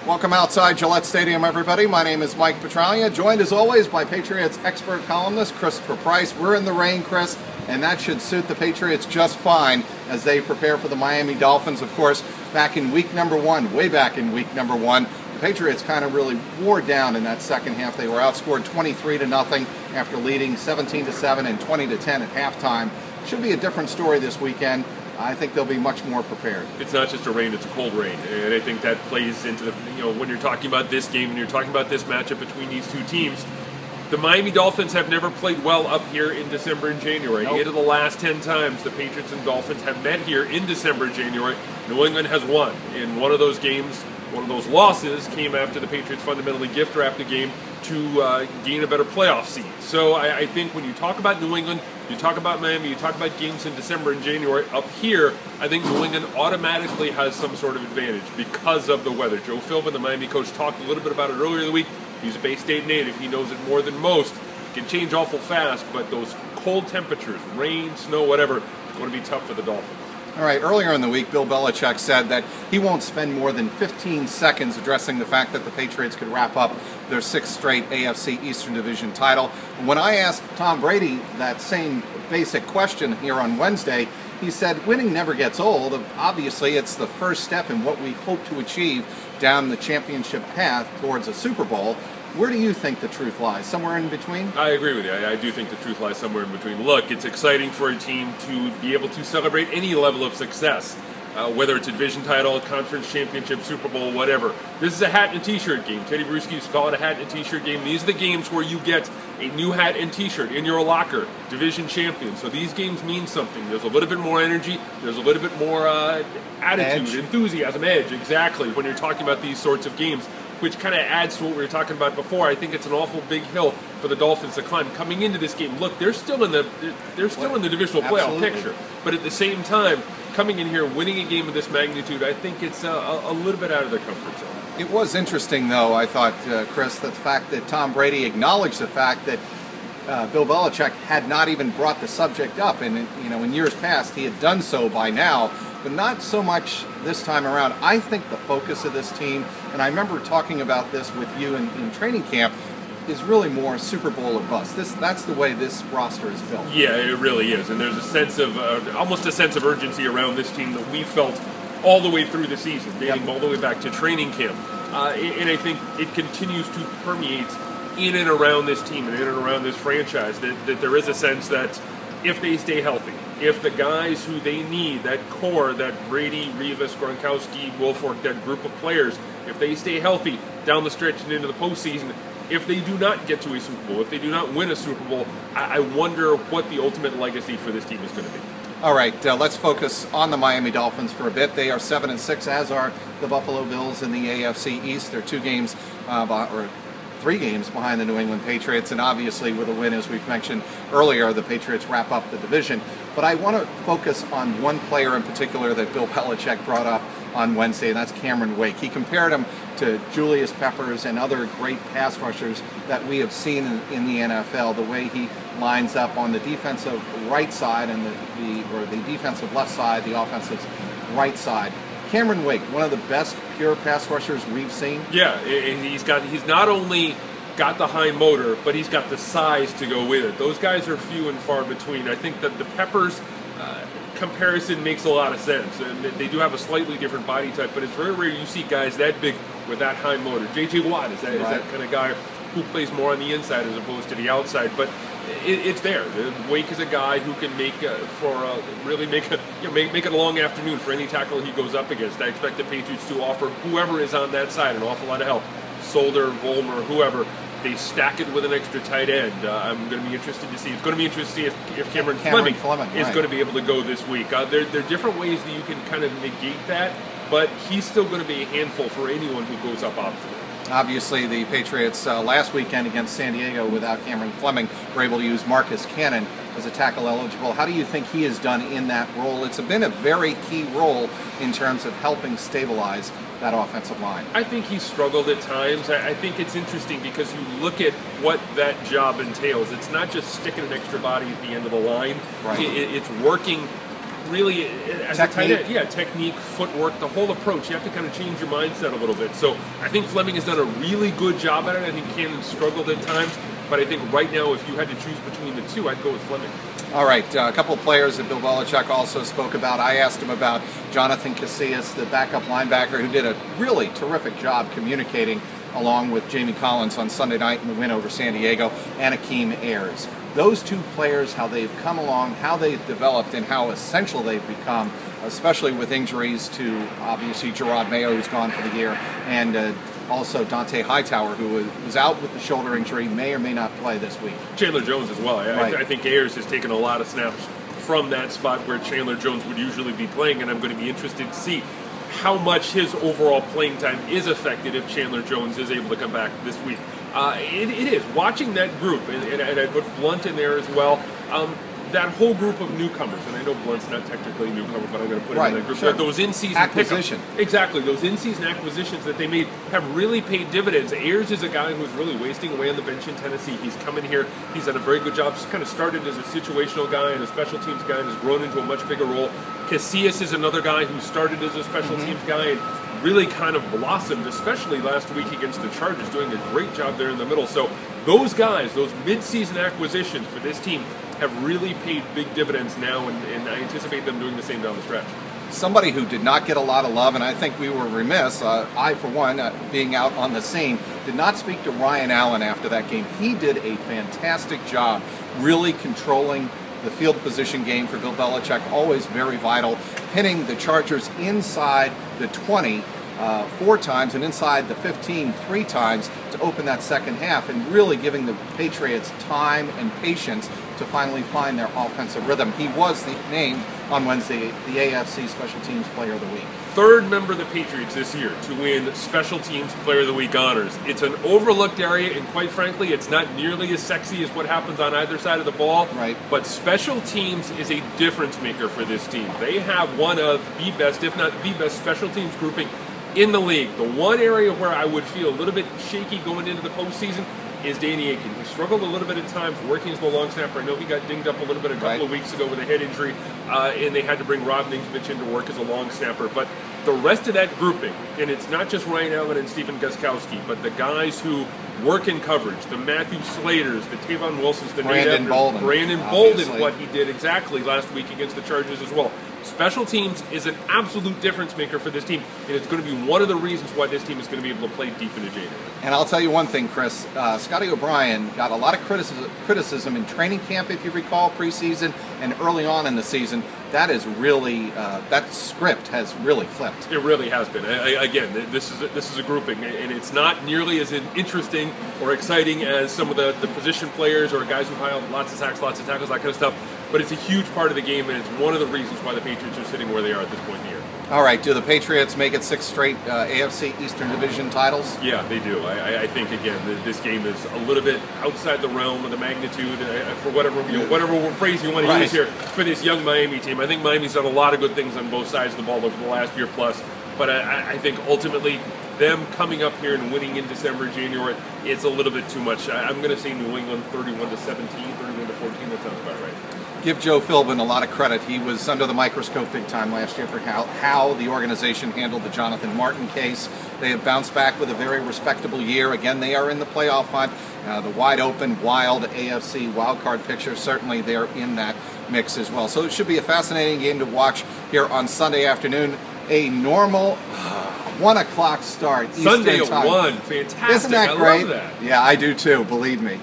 Welcome outside Gillette Stadium, everybody. My name is Mike Petraglia, joined as always by Patriots expert columnist Christopher Price. We're in the rain, Chris, and that should suit the Patriots just fine as they prepare for the Miami Dolphins. Of course, back in week number one, way back in week number one, the Patriots kind of really wore down in that second half. They were outscored 23-0 after leading 17-7 and 20-10 at halftime. Should be a different story this weekend. I think they'll be much more prepared. It's not just a rain, it's a cold rain. And I think that plays into the, when you're talking about this game and you're talking about this matchup between these two teams, the Miami Dolphins have never played well up here in December and January. Nope. 8 of the last 10 times the Patriots and Dolphins have met here in December and January, New England has won. In one of those games, one of those losses came after the Patriots fundamentally gift-wrapped the game to gain a better playoff seed. So I think when you talk about New England, you talk about Miami, you talk about games in December and January, up here, I think New England automatically has some sort of advantage because of the weather. Joe Philbin, the Miami coach, talked a little bit about it earlier in the week. He's a Bay State native. He knows it more than most. It can change awful fast, but those cold temperatures, rain, snow, whatever, it's going to be tough for the Dolphins. All right, earlier in the week, Bill Belichick said that he won't spend more than 15 seconds addressing the fact that the Patriots could wrap up their 6th straight AFC Eastern Division title. When I asked Tom Brady that same basic question here on Wednesday, he said, winning never gets old. Obviously, it's the first step in what we hope to achieve down the championship path towards a Super Bowl. Where do you think the truth lies? Somewhere in between? I agree with you. I do think the truth lies somewhere in between. Look, it's exciting for a team to be able to celebrate any level of success, whether it's a division title, conference championship, Super Bowl, whatever. This is a hat and a t-shirt game. Teddy Bruschi used to call it a hat and a t-shirt game. These are the games where you get a new hat and t-shirt in your locker, division champion. So these games mean something. There's a little bit more energy. There's a little bit more attitude, enthusiasm, edge, exactly, when you're talking about these sorts of games, which kind of adds to what we were talking about before. I think it's an awful big hill for the Dolphins to climb coming into this game. Look, they're still in the divisional playoff picture, but at the same time, coming in here, winning a game of this magnitude, I think it's a little bit out of their comfort zone. It was interesting, though, I thought, Chris, that the fact that Tom Brady acknowledged the fact that Bill Belichick had not even brought the subject up, and in years past he had done so by now, but not so much this time around. I think the focus of this team, and I remember talking about this with you in training camp, is really more Super Bowl or bust. That's the way this roster is built. Yeah, it really is, and there's a sense of almost a sense of urgency around this team that we felt all the way through the season, dating all the way back to training camp, and I think it continues to permeate in and around this team and in and around this franchise, that there is a sense that if they stay healthy, if the guys who they need, that core, that Brady, Rivas, Gronkowski, Wilfork, that group of players, if they stay healthy down the stretch and into the postseason, if they do not get to a Super Bowl, if they do not win a Super Bowl, I wonder what the ultimate legacy for this team is going to be. All right, let's focus on the Miami Dolphins for a bit. They are 7-6, as are the Buffalo Bills in the AFC East. They're 2 games or 3 games behind the New England Patriots, and obviously with a win, as we've mentioned earlier, the Patriots wrap up the division. But I want to focus on one player in particular that Bill Belichick brought up on Wednesday, and that's Cameron Wake. He compared him to Julius Peppers and other great pass rushers that we have seen in the NFL, the way he lines up on the defensive right side and the defensive left side, the offensive right side. Cameron Wake, one of the best pure pass rushers we've seen. Yeah, he's not only got the high motor, but he's got the size to go with it. Those guys are few and far between. I think that the Peppers comparison makes a lot of sense. And they do have a slightly different body type, but it's very rare you see guys that big with that high motor. J.J. Watt is that kind of guy who plays more on the inside as opposed to the outside, but it's there. Wake is a guy who can make make it a long afternoon for any tackle he goes up against. I expect the Patriots to offer whoever is on that side an awful lot of help. Solder, Vollmer, whoever. They stack it with an extra tight end. I'm going to be interested to see. It's going to be interesting to see if Cameron Fleming is going to be able to go this week. There are different ways that you can kind of negate that, but he's still going to be a handful for anyone who goes up opposite. Obviously, the Patriots last weekend against San Diego without Cameron Fleming were able to use Marcus Cannon as a tackle eligible. How do you think he has done in that role? It's been a very key role in terms of helping stabilize that offensive line. I think he's struggled at times. I think it's interesting because you look at what that job entails. It's not just sticking an extra body at the end of the line. Right. It's working really, as a tight end, technique, footwork, the whole approach. You have to kind of change your mindset a little bit. So I think Fleming has done a really good job at it. I think Cannon struggled at times, but I think right now, if you had to choose between the two, I'd go with Fleming. All right, a couple of players that Bill Belichick also spoke about. I asked him about Jonathan Casillas, the backup linebacker, who did a really terrific job communicating along with Jamie Collins on Sunday night in the win over San Diego, and Akeem Ayers. Those two players, how they've come along, how they've developed, and how essential they've become, especially with injuries to, obviously, Gerard Mayo, who's gone for the year, and also Dante Hightower, who was out with the shoulder injury, may or may not play this week. Chandler Jones as well. Right. I think Ayers has taken a lot of snaps from that spot where Chandler Jones would usually be playing, and I'm going to be interested to see how much his overall playing time is affected if Chandler Jones is able to come back this week. It is. Watching that group, and I put Blunt in there as well, that whole group of newcomers, and I know Blunt's not technically a newcomer, but I'm going to put him in that group. Sure. Those in-season acquisition. Exactly. Those in-season acquisitions that they made have really paid dividends. Ayers is a guy who's really wasting away on the bench in Tennessee. He's come in here. He's done a very good job. He's kind of started as a situational guy and a special teams guy and has grown into a much bigger role. Casillas is another guy who started as a special teams guy and really kind of blossomed, especially last week against the Chargers, doing a great job there in the middle. So those guys, those mid-season acquisitions for this team have really paid big dividends now, and I anticipate them doing the same down the stretch. Somebody who did not get a lot of love, and I think we were remiss, I for one, being out on the scene, did not speak to Ryan Allen after that game. He did a fantastic job really controlling the field position game for Bill Belichick, always very vital, pinning the Chargers inside the 20 4 times and inside the 15 3 times to open that second half, and really giving the Patriots time and patience to finally find their offensive rhythm. He was named on Wednesday the AFC Special Teams Player of the Week. Third member of the Patriots this year to win Special Teams Player of the Week honors. It's an overlooked area, and quite frankly, it's not nearly as sexy as what happens on either side of the ball. Right. But special teams is a difference maker for this team. They have one of the best, if not the best, special teams grouping in the league. The one area where I would feel a little bit shaky going into the postseason is Danny Akeem. He struggled a little bit at times working as the long snapper. I know he got dinged up a little bit a couple of weeks ago with a head injury, and they had to bring Rob Ninkovich in to work as a long snapper. But the rest of that grouping, and it's not just Ryan Allen and Stephen Gostkowski, but the guys who work in coverage, the Matthew Slaters, the Tavon Wilsons, the Brandon Bolden. Brandon Bolden, what he did exactly last week against the Chargers as well. Special teams is an absolute difference maker for this team, and it's going to be one of the reasons why this team is going to be able to play deep into January. And I'll tell you one thing, Chris. Scotty OBrien got a lot of criticism in training camp, if you recall, preseason and early on in the season. That is really that script has really flipped. It really has been. Again, this is a grouping, and it's not nearly as interesting or exciting as some of the position players or guys who pile lots of sacks, lots of tackles, that kind of stuff. But it's a huge part of the game, and it's one of the reasons why the Patriots are sitting where they are at this point in the year. All right, do the Patriots make it 6 straight AFC Eastern Division titles? Yeah, they do. I think, again, this game is a little bit outside the realm of the magnitude, for whatever phrase you want to use here, for this young Miami team. I think Miami's done a lot of good things on both sides of the ball over the last year plus, but I think ultimately them coming up here and winning in December, January, it's a little bit too much. I'm going to say New England 31-17, 31-14, that sounds about right. Give Joe Philbin a lot of credit. He was under the microscope big time last year for how the organization handled the Jonathan Martin case. They have bounced back with a very respectable year. Again, they are in the playoff hunt. The wide open, wild AFC wildcard picture, certainly they're in that mix as well. So it should be a fascinating game to watch here on Sunday afternoon. A normal 1 o'clock start. Sunday Eastern at time. 1. Fantastic. Isn't that great? I love that. Yeah, I do too, believe me.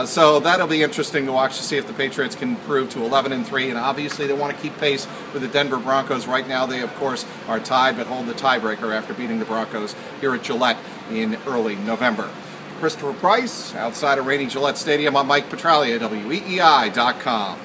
So that'll be interesting to watch to see if the Patriots can improve to 11-3, and obviously they want to keep pace with the Denver Broncos. Right now they, of course, are tied but hold the tiebreaker after beating the Broncos here at Gillette in early November. Christopher Price, outside of reigning Gillette Stadium, I'm Mike Petraglia, WEEI.com.